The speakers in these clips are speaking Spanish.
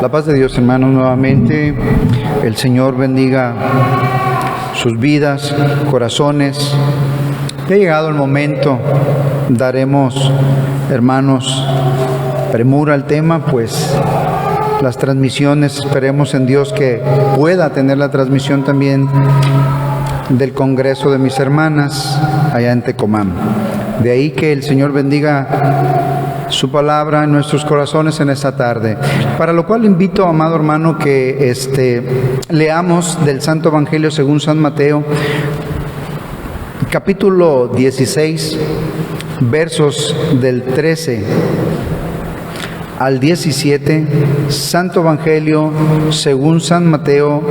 La paz de Dios, hermanos, nuevamente. El Señor bendiga sus vidas, corazones. Ya ha llegado el momento. Daremos, hermanos, premura al tema, pues las transmisiones, esperemos en Dios que pueda tener la transmisión también del Congreso de mis hermanas allá en Tecomán. De ahí que el Señor bendiga su palabra en nuestros corazones en esta tarde. Para lo cual invito, amado hermano, que leamos del Santo Evangelio según San Mateo, capítulo 16, versos del 13 al 17, Santo Evangelio según San Mateo,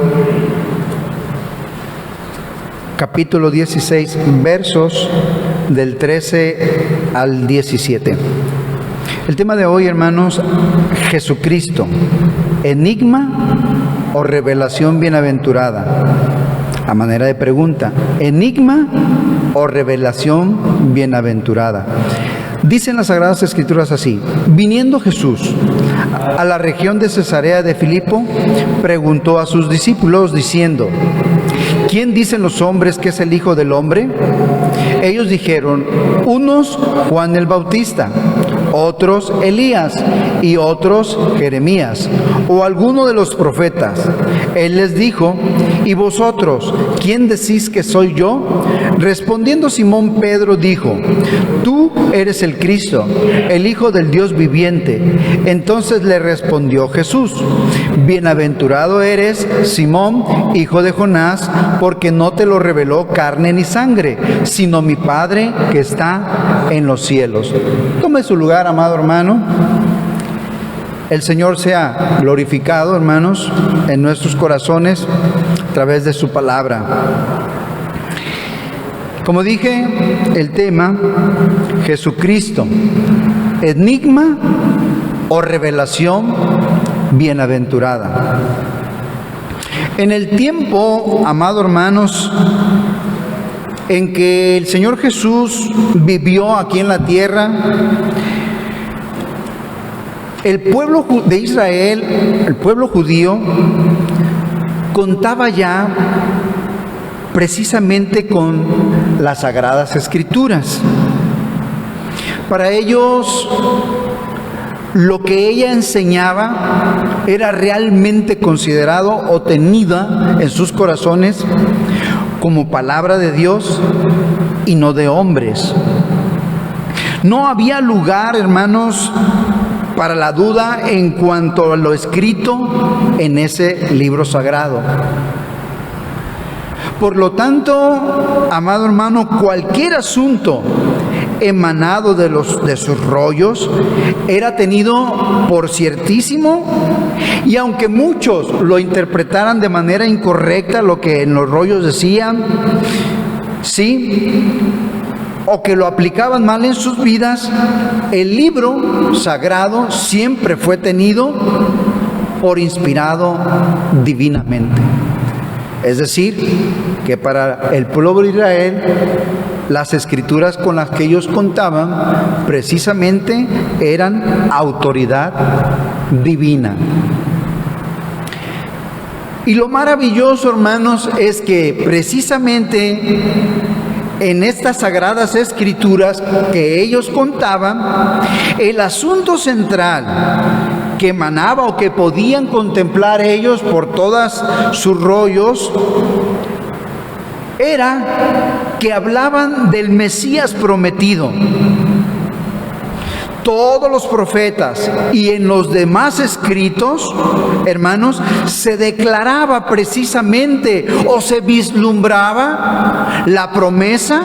capítulo 16, versos del 13 al 17. El tema de hoy, hermanos, Jesucristo, enigma o revelación bienaventurada. A manera de pregunta, enigma o revelación bienaventurada. Dicen las Sagradas Escrituras así: viniendo Jesús a la región de Cesarea de Filipo, preguntó a sus discípulos diciendo: ¿quién dicen los hombres que es el Hijo del Hombre? Ellos dijeron: unos Juan el Bautista, otros Elías y otros Jeremías o alguno de los profetas. Él les dijo: ¿y vosotros quién decís que soy yo? Respondiendo Simón Pedro dijo: tú eres el Cristo, el Hijo del Dios viviente. Entonces le respondió Jesús: bienaventurado eres, Simón, hijo de Jonás, porque no te lo reveló carne ni sangre, sino mi Padre que está en los cielos. Tome su lugar, amado hermano. El Señor sea glorificado, hermanos, en nuestros corazones a través de su palabra. Como dije, el tema, Jesucristo, enigma o revelación bienaventurada. En el tiempo, amado hermanos, en que el Señor Jesús vivió aquí en la tierra, el pueblo de Israel, el pueblo judío, contaba ya precisamente con las Sagradas Escrituras. Para ellos, lo que ella enseñaba era realmente considerado o tenida en sus corazones como palabra de Dios y no de hombres. No había lugar, hermanos, para la duda en cuanto a lo escrito en ese libro sagrado. Por lo tanto, amado hermano, cualquier asunto emanado de sus rollos era tenido por ciertísimo, y aunque muchos lo interpretaran de manera incorrecta lo que en los rollos decían, sí, o que lo aplicaban mal en sus vidas, el libro sagrado siempre fue tenido por inspirado divinamente. Es decir, que para el pueblo de Israel, las escrituras con las que ellos contaban precisamente eran autoridad divina. Y lo maravilloso, hermanos, es que precisamente en estas sagradas escrituras que ellos contaban, el asunto central que emanaba o que podían contemplar ellos por todas sus rollos era que hablaban del Mesías prometido. Todos los profetas y en los demás escritos, hermanos, se declaraba precisamente o se vislumbraba la promesa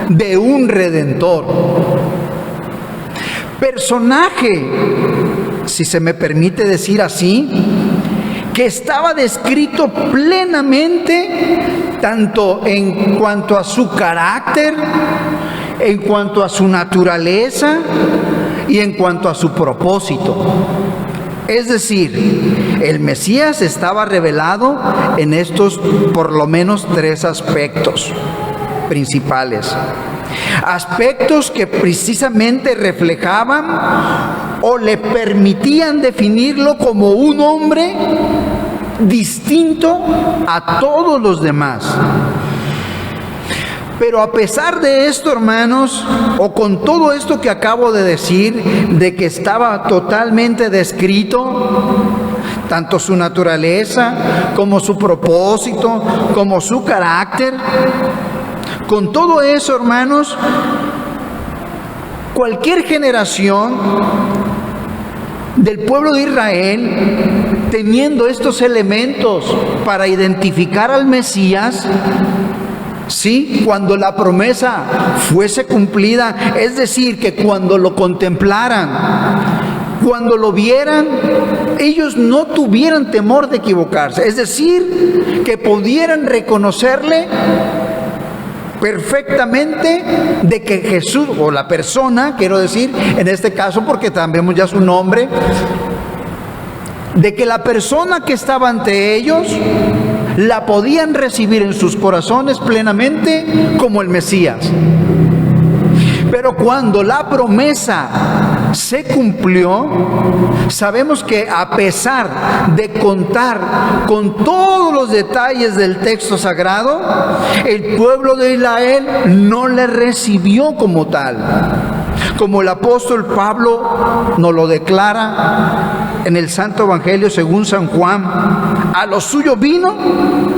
de un Redentor. Personaje, si se me permite decir así, que estaba descrito plenamente tanto en cuanto a su carácter, en cuanto a su naturaleza y en cuanto a su propósito. Es decir, el Mesías estaba revelado en estos por lo menos 3 aspectos principales. Aspectos que precisamente reflejaban o le permitían definirlo como un hombre distinto a todos los demás. Pero a pesar de esto, hermanos, o con todo esto que acabo de decir, de que estaba totalmente descrito, tanto su naturaleza, como su propósito, como su carácter, con todo eso, hermanos, cualquier generación del pueblo de Israel, teniendo estos elementos para identificar al Mesías, sí, cuando la promesa fuese cumplida, es decir, que cuando lo contemplaran, cuando lo vieran, ellos no tuvieran temor de equivocarse, es decir, que pudieran reconocerle perfectamente de que Jesús, o la persona, quiero decir, en este caso, porque también vemos ya su nombre, de que la persona que estaba ante ellos la podían recibir en sus corazones plenamente como el Mesías. Pero cuando la promesa se cumplió, sabemos que a pesar de contar con todos los detalles del texto sagrado, el pueblo de Israel no le recibió como tal. Como el apóstol Pablo nos lo declara en el Santo Evangelio según San Juan, a los suyos vino,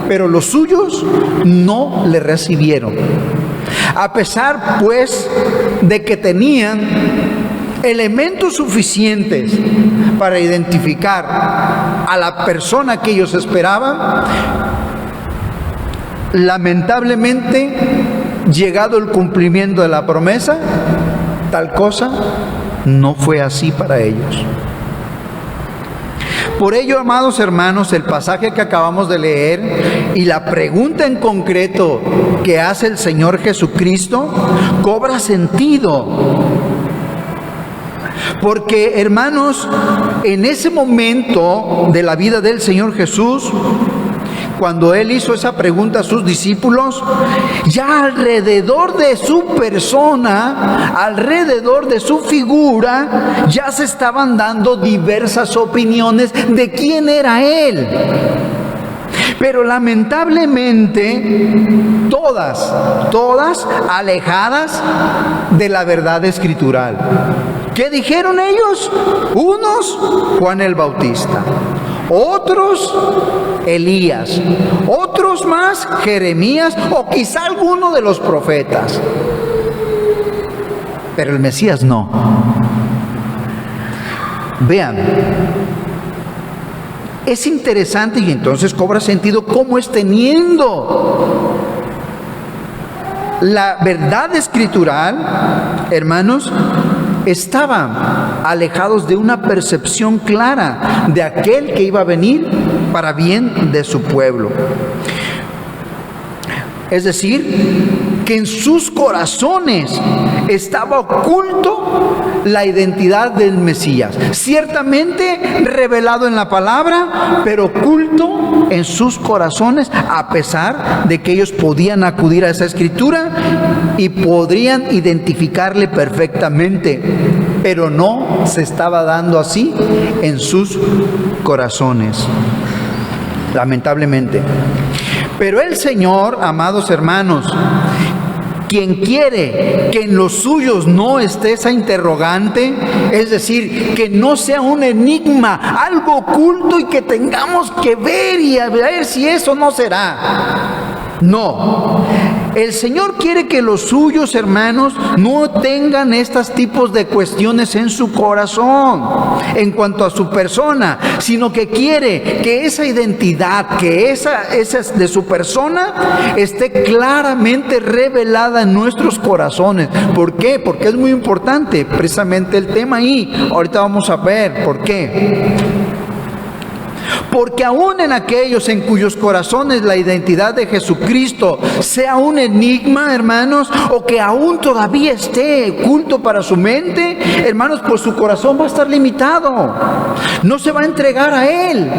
pero los suyos no le recibieron. A pesar, pues, de que tenían elementos suficientes para identificar a la persona que ellos esperaban, lamentablemente, llegado el cumplimiento de la promesa, tal cosa no fue así para ellos. Por ello, amados hermanos, el pasaje que acabamos de leer y la pregunta en concreto que hace el Señor Jesucristo cobra sentido. Porque, hermanos, en ese momento de la vida del Señor Jesús, cuando Él hizo esa pregunta a sus discípulos, ya alrededor de su persona, alrededor de su figura, ya se estaban dando diversas opiniones de quién era Él. Pero lamentablemente, todas alejadas de la verdad escritural. ¿Qué dijeron ellos? Unos, Juan el Bautista. Otros, Elías. Otros más, Jeremías, o quizá alguno de los profetas. Pero el Mesías no. Vean, es interesante y entonces cobra sentido cómo es teniendo la verdad escritural, hermanos, estaban alejados de una percepción clara de aquel que iba a venir para bien de su pueblo. Es decir, que en sus corazones estaba oculto la identidad del Mesías. Ciertamente revelado en la palabra, pero oculto en sus corazones, a pesar de que ellos podían acudir a esa escritura y podrían identificarle perfectamente, pero no se estaba dando así en sus corazones, lamentablemente. Pero el Señor, amados hermanos, quien quiere que en los suyos no esté esa interrogante, es decir, que no sea un enigma, algo oculto y que tengamos que ver y a ver si eso no será. No, el Señor quiere que los suyos, hermanos, no tengan estos tipos de cuestiones en su corazón en cuanto a su persona, sino que quiere que esa identidad, que esa de su persona esté claramente revelada en nuestros corazones. ¿Por qué? Porque es muy importante precisamente el tema ahí. Ahorita vamos a ver por qué. Porque aún en aquellos en cuyos corazones la identidad de Jesucristo sea un enigma, hermanos, o que aún todavía esté oculto para su mente, hermanos, pues su corazón va a estar limitado. No se va a entregar a Él.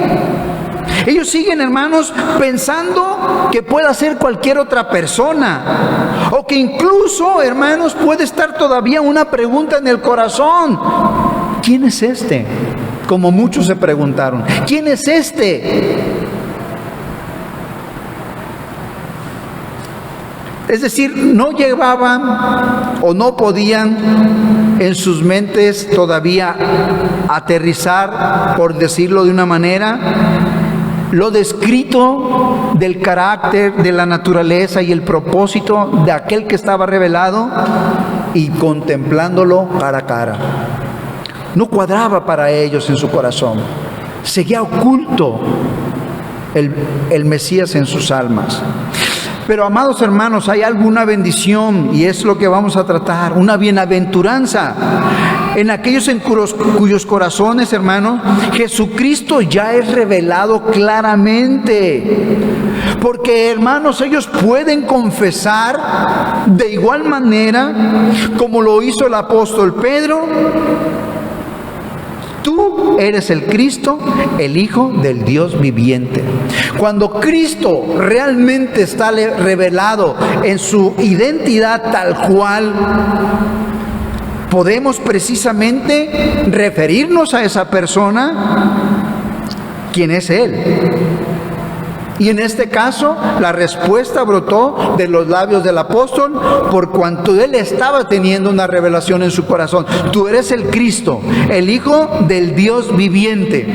Ellos siguen, hermanos, pensando que pueda ser cualquier otra persona, o que incluso, hermanos, puede estar todavía una pregunta en el corazón. ¿quién es este? Como muchos se preguntaron, ¿quién es este? Es decir, no llevaban o no podían en sus mentes todavía aterrizar, por decirlo de una manera, lo descrito del carácter, de la naturaleza y el propósito de aquel que estaba revelado, y contemplándolo cara a cara. No cuadraba para ellos en su corazón. Seguía oculto el Mesías en sus almas. Pero, amados hermanos, hay alguna bendición, y es lo que vamos a tratar, una bienaventuranza en aquellos en cuyos corazones, hermanos, Jesucristo ya es revelado claramente. Porque, hermanos, ellos pueden confesar de igual manera como lo hizo el apóstol Pedro: tú eres el Cristo, el Hijo del Dios viviente. Cuando Cristo realmente está revelado en su identidad tal cual, podemos precisamente referirnos a esa persona, ¿quién es Él? Y en este caso, la respuesta brotó de los labios del apóstol, por cuanto él estaba teniendo una revelación en su corazón. Tú eres el Cristo, el Hijo del Dios viviente.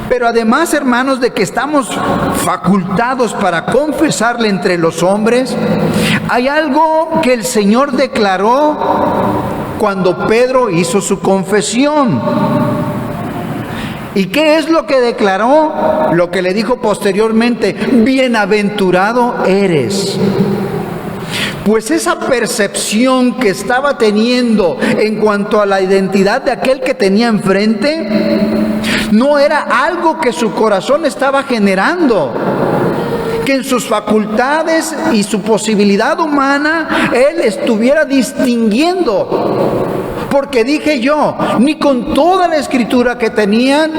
Pero además, hermanos, de que estamos facultados para confesarle entre los hombres, hay algo que el Señor declaró cuando Pedro hizo su confesión. ¿Y qué es lo que declaró? Lo que le dijo posteriormente: bienaventurado eres. Pues esa percepción que estaba teniendo en cuanto a la identidad de aquel que tenía enfrente, no era algo que su corazón estaba generando, que en sus facultades y su posibilidad humana él estuviera distinguiendo. Porque dije yo, ni con toda la escritura que tenían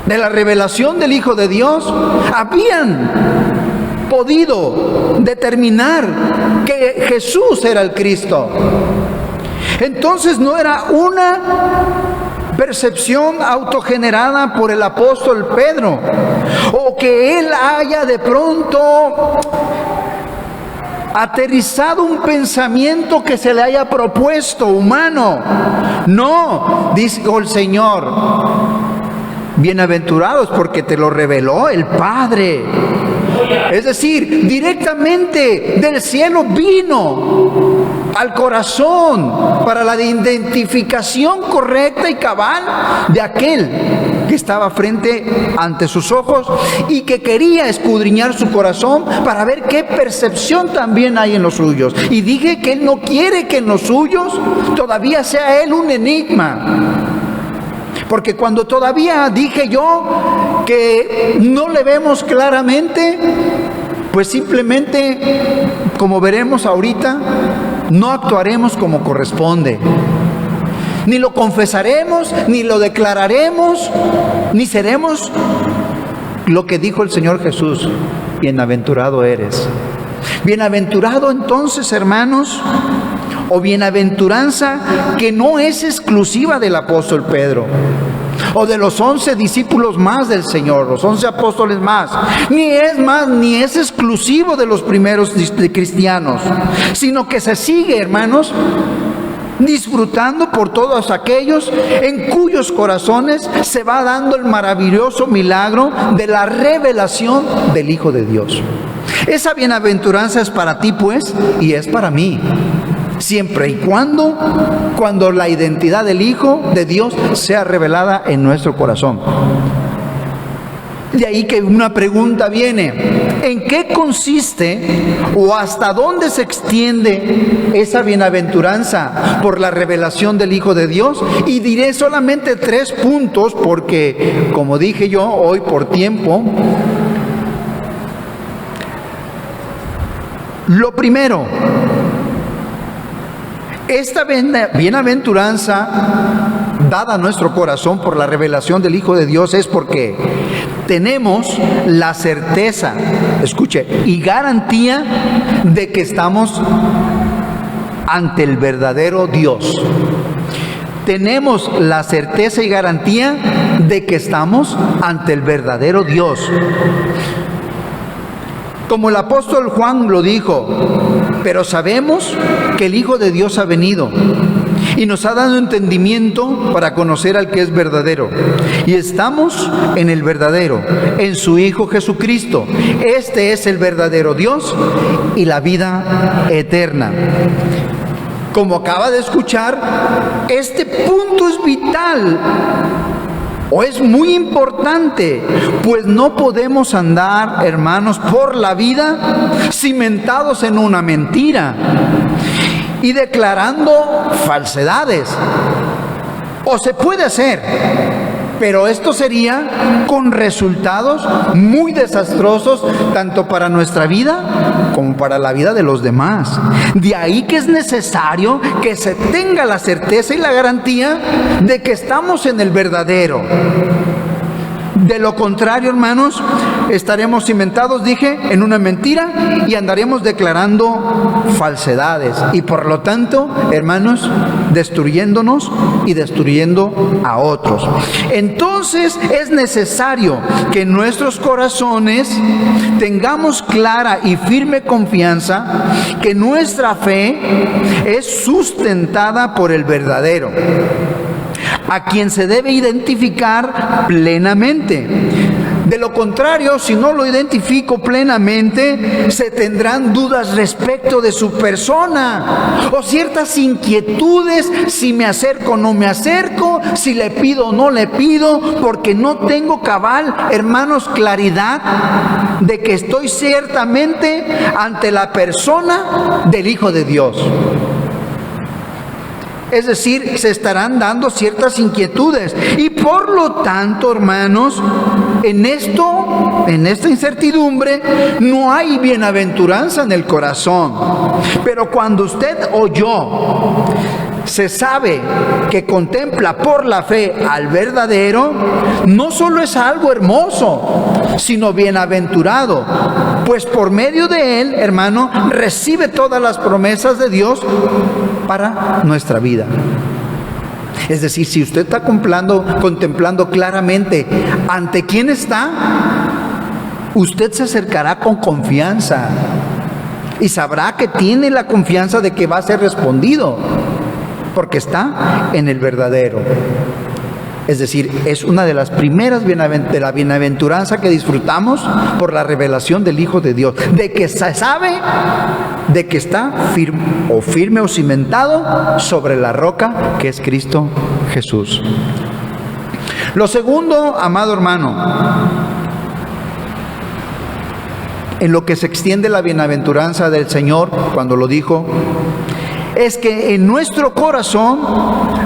de la revelación del Hijo de Dios habían podido determinar que Jesús era el Cristo. Entonces no era una percepción autogenerada por el apóstol Pedro, o que él haya de pronto aterrizado un pensamiento que se le haya propuesto humano. No, dijo el Señor: bienaventurados, porque te lo reveló el Padre. Es decir, directamente del cielo vino al corazón para la identificación correcta y cabal de aquel que estaba frente ante sus ojos y que quería escudriñar su corazón para ver qué percepción también hay en los suyos. Y dije que Él no quiere que en los suyos todavía sea Él un enigma. Porque cuando todavía dije yo que no le vemos claramente, pues simplemente, como veremos ahorita, no actuaremos como corresponde. Ni lo confesaremos, ni lo declararemos, ni seremos lo que dijo el Señor Jesús: bienaventurado eres. Bienaventurado entonces, hermanos, o bienaventuranza que no es exclusiva del apóstol Pedro o de los 11 discípulos más del Señor, los 11 apóstoles más, ni es exclusivo de los primeros cristianos, sino que se sigue, hermanos, disfrutando por todos aquellos en cuyos corazones se va dando el maravilloso milagro de la revelación del Hijo de Dios. Esa bienaventuranza es para ti, pues, y es para mí, siempre y cuando la identidad del Hijo de Dios sea revelada en nuestro corazón. De ahí que una pregunta viene: ¿en qué consiste o hasta dónde se extiende esa bienaventuranza por la revelación del Hijo de Dios? Y diré solamente 3 puntos porque, como dije yo, hoy por tiempo. Lo primero, esta bienaventuranza dada a nuestro corazón por la revelación del Hijo de Dios es porque tenemos la certeza, escuche, y garantía de que estamos ante el verdadero Dios. Tenemos la certeza y garantía de que estamos ante el verdadero Dios. Como el apóstol Juan lo dijo, pero sabemos que el Hijo de Dios ha venido y nos ha dado entendimiento para conocer al que es verdadero. Y estamos en el verdadero, en su Hijo Jesucristo. Este es el verdadero Dios y la vida eterna. Como acaba de escuchar, este punto es vital o es muy importante, pues no podemos andar, hermanos, por la vida cimentados en una mentira y declarando falsedades. O se puede hacer, pero esto sería con resultados muy desastrosos, tanto para nuestra vida como para la vida de los demás. De ahí que es necesario que se tenga la certeza y la garantía de que estamos en el verdadero. De lo contrario, hermanos, estaremos cimentados, dije, en una mentira y andaremos declarando falsedades. Y por lo tanto, hermanos, destruyéndonos y destruyendo a otros. Entonces es necesario que en nuestros corazones tengamos clara y firme confianza que nuestra fe es sustentada por el verdadero, a quien se debe identificar plenamente. De lo contrario, si no lo identifico plenamente, se tendrán dudas respecto de su persona, o ciertas inquietudes, si me acerco o no me acerco, si le pido o no le pido, porque no tengo cabal, hermanos, claridad de que estoy ciertamente ante la persona del Hijo de Dios. Es decir, se estarán dando ciertas inquietudes y por lo tanto, hermanos, en esta incertidumbre no hay bienaventuranza en el corazón. Pero cuando usted o yo se sabe que contempla por la fe al verdadero, no solo es algo hermoso, sino bienaventurado, pues por medio de él, hermano, recibe todas las promesas de Dios para nuestra vida. Es decir, si usted está contemplando claramente ante quién está, usted se acercará con confianza y sabrá que tiene la confianza de que va a ser respondido, porque está en el verdadero. Es decir, es una de las primeras de la bienaventuranza que disfrutamos por la revelación del Hijo de Dios, de que se sabe de que está firme o cimentado sobre la roca que es Cristo Jesús. Lo segundo, amado hermano, en lo que se extiende la bienaventuranza del Señor cuando lo dijo, es que en nuestro corazón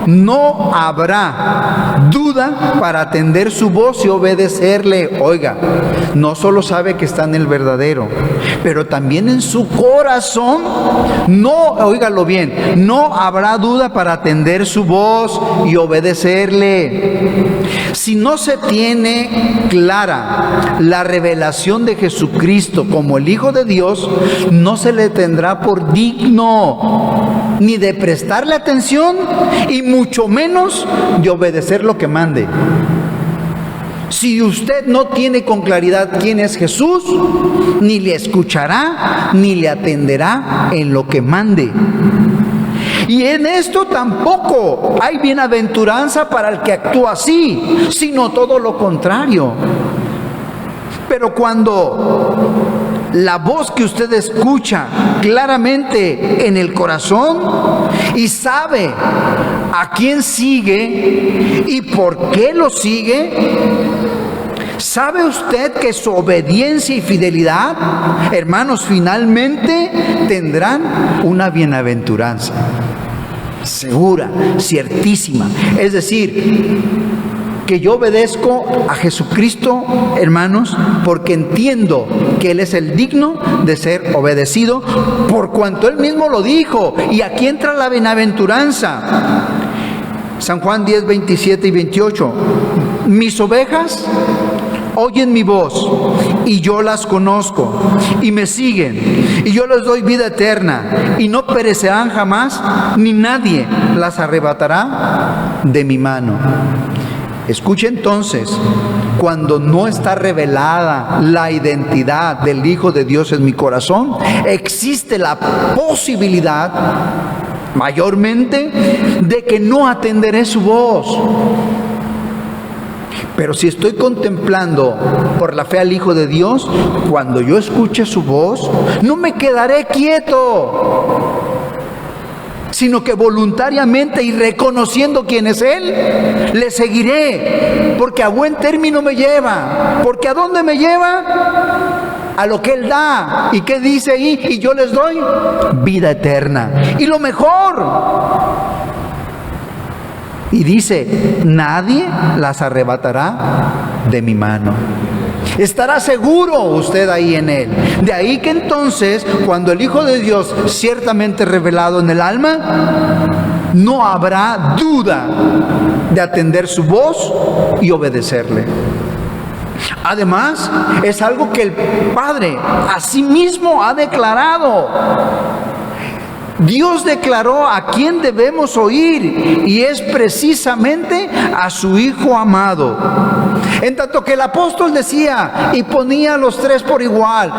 no habrá duda para atender su voz y obedecerle. Oiga, no solo sabe que está en el verdadero, pero también en su corazón, óigalo bien, no habrá duda para atender su voz y obedecerle. Si no se tiene clara la revelación de Jesucristo como el Hijo de Dios, no se le tendrá por digno ni de prestarle atención y mucho menos de obedecer lo que mande. Si usted no tiene con claridad quién es Jesús, ni le escuchará ni le atenderá en lo que mande. Y en esto tampoco hay bienaventuranza para el que actúa así, sino todo lo contrario. Pero cuando la voz que usted escucha claramente en el corazón y sabe a quién sigue y por qué lo sigue, ¿sabe usted que su obediencia y fidelidad, hermanos, finalmente tendrán una bienaventuranza? Segura, ciertísima. Es decir, que yo obedezco a Jesucristo, hermanos, porque entiendo que Él es el digno de ser obedecido, por cuanto Él mismo lo dijo. Y aquí entra la bienaventuranza. San Juan 10, 27 y 28. Mis ovejas oyen mi voz y yo las conozco y me siguen y yo les doy vida eterna y no perecerán jamás, ni nadie las arrebatará de mi mano. Escuche entonces, cuando no está revelada la identidad del Hijo de Dios en mi corazón, existe la posibilidad, mayormente, de que no atenderé su voz. Pero si estoy contemplando por la fe al Hijo de Dios, cuando yo escuche su voz, no me quedaré quieto, sino que voluntariamente y reconociendo quién es Él, le seguiré, porque a buen término me lleva. ¿Porque a dónde me lleva? A lo que Él da. ¿Y qué dice ahí? Y yo les doy vida eterna. Y lo mejor. Y dice, nadie las arrebatará de mi mano. Estará seguro usted ahí en Él. De ahí que entonces, cuando el Hijo de Dios ciertamente revelado en el alma, no habrá duda de atender su voz y obedecerle. Además, es algo que el Padre a sí mismo ha declarado. Dios declaró a quién debemos oír, y es precisamente a su Hijo amado. En tanto que el apóstol decía y ponía a los tres por igual: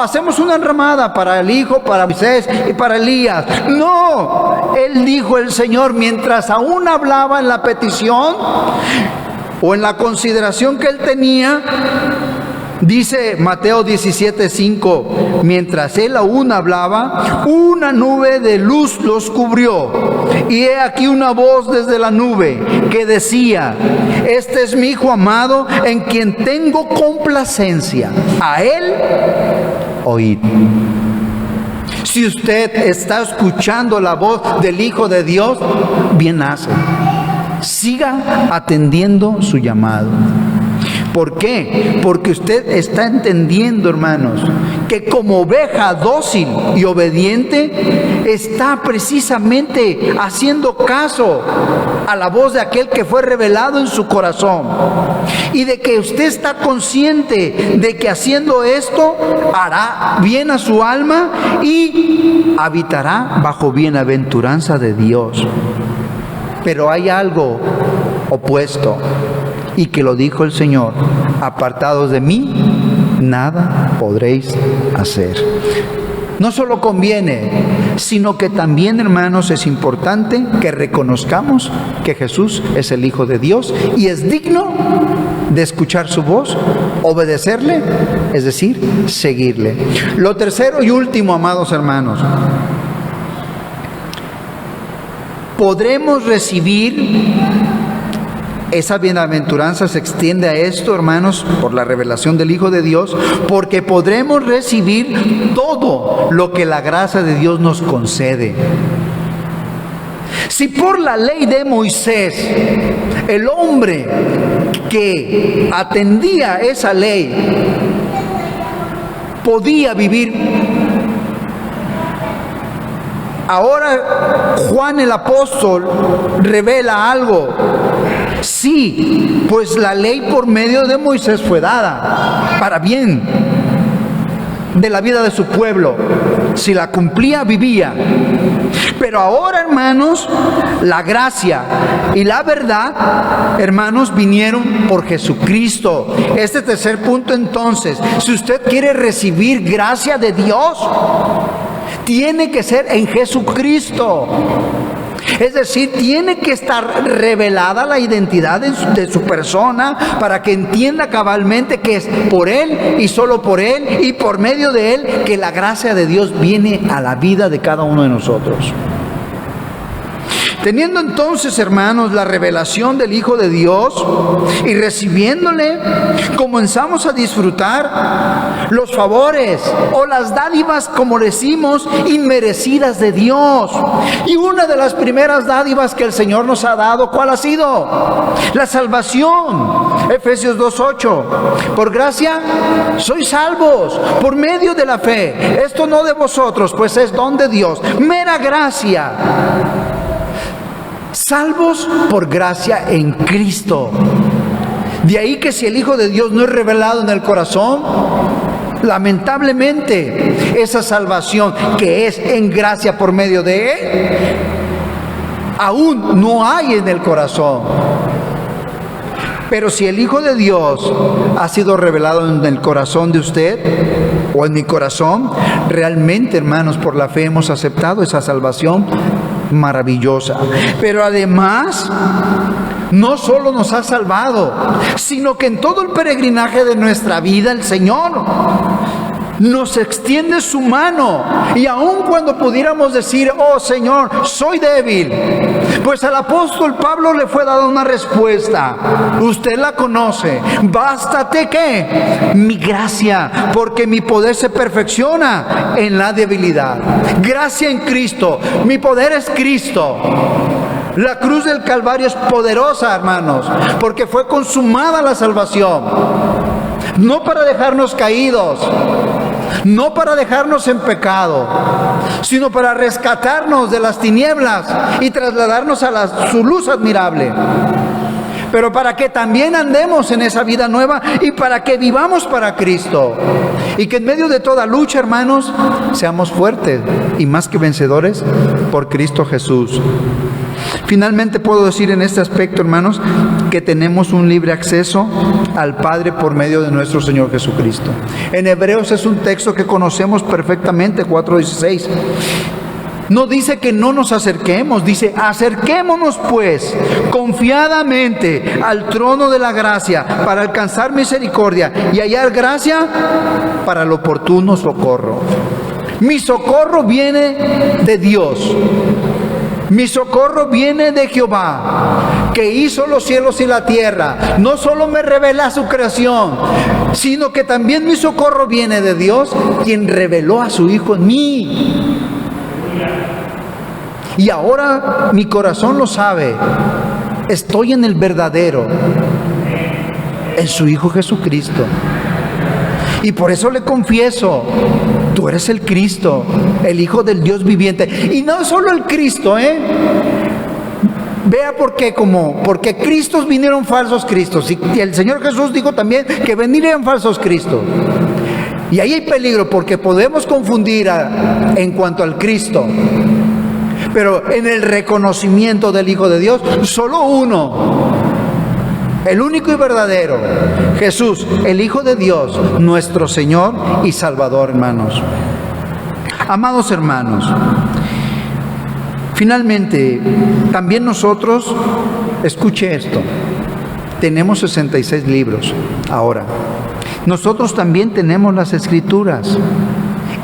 hacemos una enramada para el Hijo, para Moisés y para Elías. No, él dijo, el Señor, mientras aún hablaba en la petición o en la consideración que él tenía, dice Mateo 17:5, mientras él aún hablaba, una nube de luz los cubrió, y he aquí una voz desde la nube que decía: este es mi Hijo amado, en quien tengo complacencia, a él oíd. Si usted está escuchando la voz del Hijo de Dios, bien hace. Siga atendiendo su llamado. ¿Por qué? Porque usted está entendiendo, hermanos, que como oveja dócil y obediente, está precisamente haciendo caso a la voz de aquel que fue revelado en su corazón. Y de que usted está consciente de que haciendo esto hará bien a su alma y habitará bajo bienaventuranza de Dios. Pero hay algo opuesto, y que lo dijo el Señor: apartados de mí, nada podréis hacer. No solo conviene, sino que también, hermanos, es importante que reconozcamos que Jesús es el Hijo de Dios y es digno de escuchar su voz, obedecerle, es decir, seguirle. Lo tercero y último, amados hermanos, podremos recibir esa bienaventuranza. Se extiende a esto, hermanos, por la revelación del Hijo de Dios, porque podremos recibir todo lo que la gracia de Dios nos concede. Si por la ley de Moisés, el hombre que atendía esa ley podía vivir, ahora Juan el apóstol revela algo. Sí, pues la ley por medio de Moisés fue dada para bien de la vida de su pueblo. Si la cumplía, vivía. Pero ahora, hermanos, la gracia y la verdad, hermanos, vinieron por Jesucristo. Este tercer punto, entonces, si usted quiere recibir gracia de Dios, tiene que ser en Jesucristo. Es decir, tiene que estar revelada la identidad de su persona, para que entienda cabalmente que es por Él y solo por Él y por medio de Él que la gracia de Dios viene a la vida de cada uno de nosotros. Teniendo entonces, hermanos, la revelación del Hijo de Dios y recibiéndole, comenzamos a disfrutar los favores o las dádivas, como decimos, inmerecidas de Dios. Y una de las primeras dádivas que el Señor nos ha dado, ¿cuál ha sido? La salvación. Efesios 2:8. Por gracia sois salvos por medio de la fe. Esto no de vosotros, pues es don de Dios. Mera gracia. Salvos por gracia en Cristo. De ahí que si el Hijo de Dios no es revelado en el corazón, lamentablemente esa salvación que es en gracia por medio de Él, aún no hay en el corazón. Pero si el Hijo de Dios ha sido revelado en el corazón de usted o en mi corazón, realmente, hermanos, por la fe hemos aceptado esa salvación maravillosa. Pero además, no solo nos ha salvado, sino que en todo el peregrinaje de nuestra vida el Señor nos extiende su mano. Y aun cuando pudiéramos decir: oh Señor, soy débil, pues al apóstol Pablo le fue dada una respuesta. Usted la conoce: bástate ¿qué? Mi gracia, porque mi poder se perfecciona en la debilidad. Gracia en Cristo, mi poder es Cristo. La cruz del Calvario es poderosa, hermanos, porque fue consumada la salvación. No para dejarnos caídos, no para dejarnos en pecado, sino para rescatarnos de las tinieblas y trasladarnos a su luz admirable. Pero para que también andemos en esa vida nueva y para que vivamos para Cristo. Y que en medio de toda lucha, hermanos, seamos fuertes y más que vencedores por Cristo Jesús. Finalmente puedo decir en este aspecto, hermanos, que tenemos un libre acceso al Padre por medio de nuestro Señor Jesucristo. En Hebreos es un texto que conocemos perfectamente, 4:16. No dice que no nos acerquemos, dice: acerquémonos pues confiadamente al trono de la gracia para alcanzar misericordia y hallar gracia para el oportuno socorro. Mi socorro viene de Dios. Mi socorro viene de Jehová, que hizo los cielos y la tierra. No solo me revela su creación, sino que también mi socorro viene de Dios, quien reveló a su Hijo en mí. Y ahora mi corazón lo sabe. Estoy en el verdadero, en su Hijo Jesucristo. Y por eso le confieso: tú eres el Cristo, el Hijo del Dios viviente. Y no solo el Cristo, Vea por qué, porque Cristos vinieron falsos Cristos. Y el Señor Jesús dijo también que vendrían falsos Cristos. Y ahí hay peligro, porque podemos confundir en cuanto al Cristo. Pero en el reconocimiento del Hijo de Dios, solo uno, el único y verdadero, Jesús, el Hijo de Dios, nuestro Señor y Salvador, hermanos. Amados hermanos, finalmente, también nosotros, escuche esto, tenemos 66 libros ahora. Nosotros también tenemos las Escrituras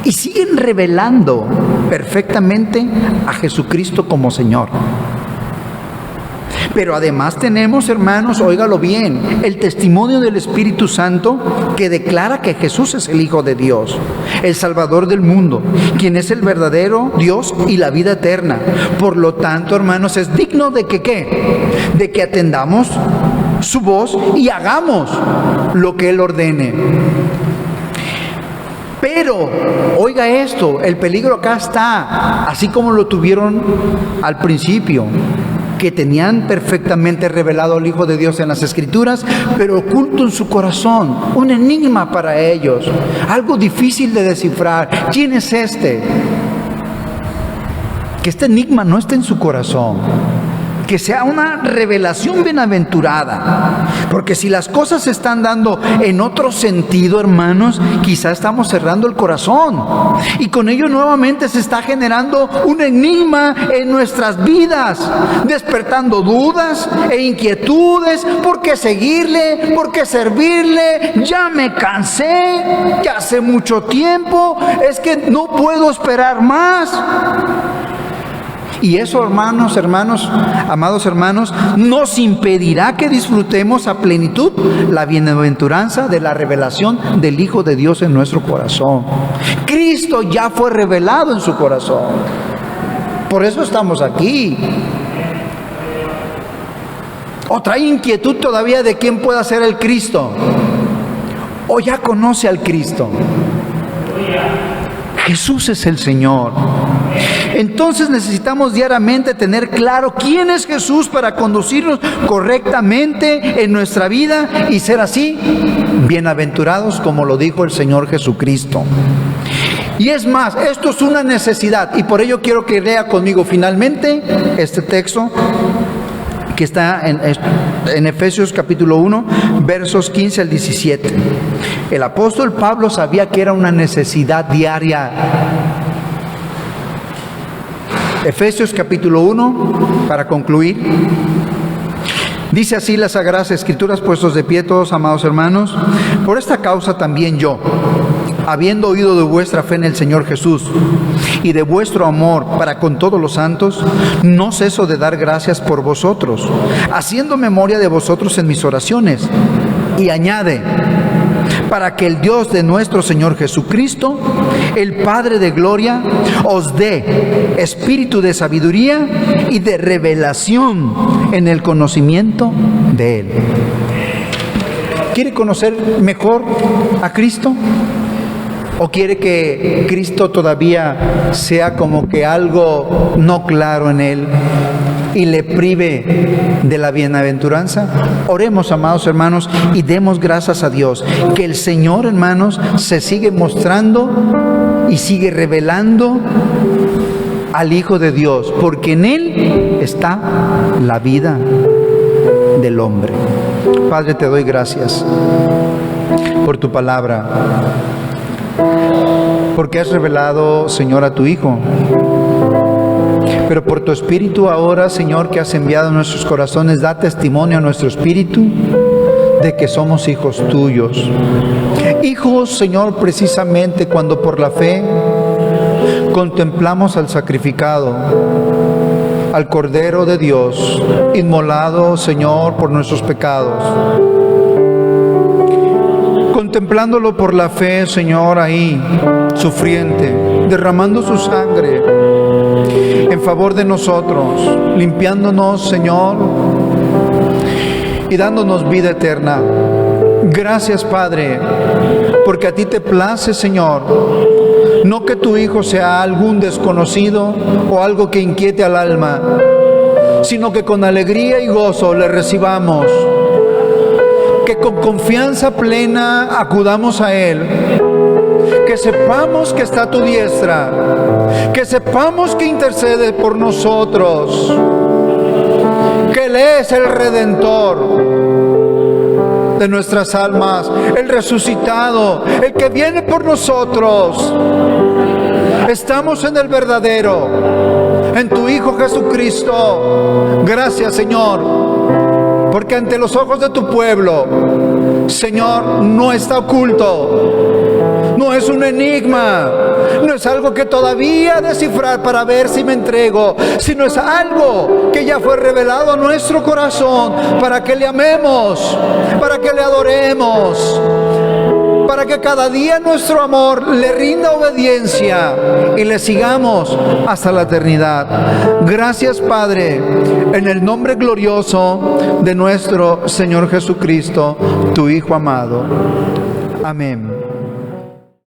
y siguen revelando perfectamente a Jesucristo como Señor. Pero además tenemos, hermanos, óigalo bien, el testimonio del Espíritu Santo que declara que Jesús es el Hijo de Dios, el Salvador del mundo, quien es el verdadero Dios y la vida eterna. Por lo tanto, hermanos, es digno de que ¿qué? De que atendamos su voz y hagamos lo que Él ordene. Pero, oiga esto, el peligro acá está, así como lo tuvieron al principio, que tenían perfectamente revelado al Hijo de Dios en las Escrituras, pero oculto en su corazón, un enigma para ellos, algo difícil de descifrar. ¿Quién es este? Que este enigma no esté en su corazón, que sea una revelación bienaventurada, porque si las cosas se están dando en otro sentido, hermanos, quizá estamos cerrando el corazón y con ello nuevamente se está generando un enigma en nuestras vidas, despertando dudas e inquietudes. ¿Por qué seguirle? ¿Por qué servirle? Ya me cansé, ya hace mucho tiempo, es que no puedo esperar más. Y eso, amados hermanos, nos impedirá que disfrutemos a plenitud la bienaventuranza de la revelación del Hijo de Dios en nuestro corazón. Cristo ya fue revelado en su corazón. Por eso estamos aquí. ¿O trae inquietud todavía de quién pueda ser el Cristo? ¿O ya conoce al Cristo? Jesús es el Señor. Entonces necesitamos diariamente tener claro quién es Jesús para conducirnos correctamente en nuestra vida y ser así bienaventurados como lo dijo el Señor Jesucristo. Y es más, esto es una necesidad y por ello quiero que lea conmigo finalmente este texto que está en Efesios capítulo 1, versos 15 al 17. El apóstol Pablo sabía que era una necesidad diaria. Efesios capítulo 1, para concluir, dice así las Sagradas Escrituras, puestos de pie todos, amados hermanos: por esta causa también yo, habiendo oído de vuestra fe en el Señor Jesús y de vuestro amor para con todos los santos, no ceso de dar gracias por vosotros, haciendo memoria de vosotros en mis oraciones. Y añade: para que el Dios de nuestro Señor Jesucristo, el Padre de gloria, os dé espíritu de sabiduría y de revelación en el conocimiento de Él. ¿Quiere conocer mejor a Cristo? ¿O quiere que Cristo todavía sea como que algo no claro en Él y le prive de la bienaventuranza? Oremos, amados hermanos, y demos gracias a Dios que el Señor, hermanos, se sigue mostrando y sigue revelando al Hijo de Dios, porque en Él está la vida del hombre. Padre, te doy gracias por tu palabra, porque has revelado, Señor, a tu Hijo. Pero por tu Espíritu ahora, Señor, que has enviado a nuestros corazones, da testimonio a nuestro espíritu de que somos hijos tuyos. Hijos, Señor, precisamente cuando por la fe contemplamos al sacrificado, al Cordero de Dios, inmolado, Señor, por nuestros pecados. Contemplándolo por la fe, Señor, ahí, sufriente, derramando su sangre en favor de nosotros, limpiándonos, Señor, y dándonos vida eterna. Gracias, Padre, porque a ti te place, Señor, no que tu Hijo sea algún desconocido o algo que inquiete al alma, sino que con alegría y gozo le recibamos, que con confianza plena acudamos a Él, que sepamos que está a tu diestra, que sepamos que intercede por nosotros, que Él es el Redentor de nuestras almas, el resucitado, el que viene por nosotros. Estamos en el verdadero, en tu Hijo Jesucristo. Gracias, Señor, porque ante los ojos de tu pueblo, Señor, no está oculto, no es un enigma, no es algo que todavía descifrar para ver si me entrego, sino es algo que ya fue revelado a nuestro corazón para que le amemos, para que le adoremos, para que cada día nuestro amor le rinda obediencia y le sigamos hasta la eternidad. Gracias, Padre, en el nombre glorioso de nuestro Señor Jesucristo, tu Hijo amado. Amén.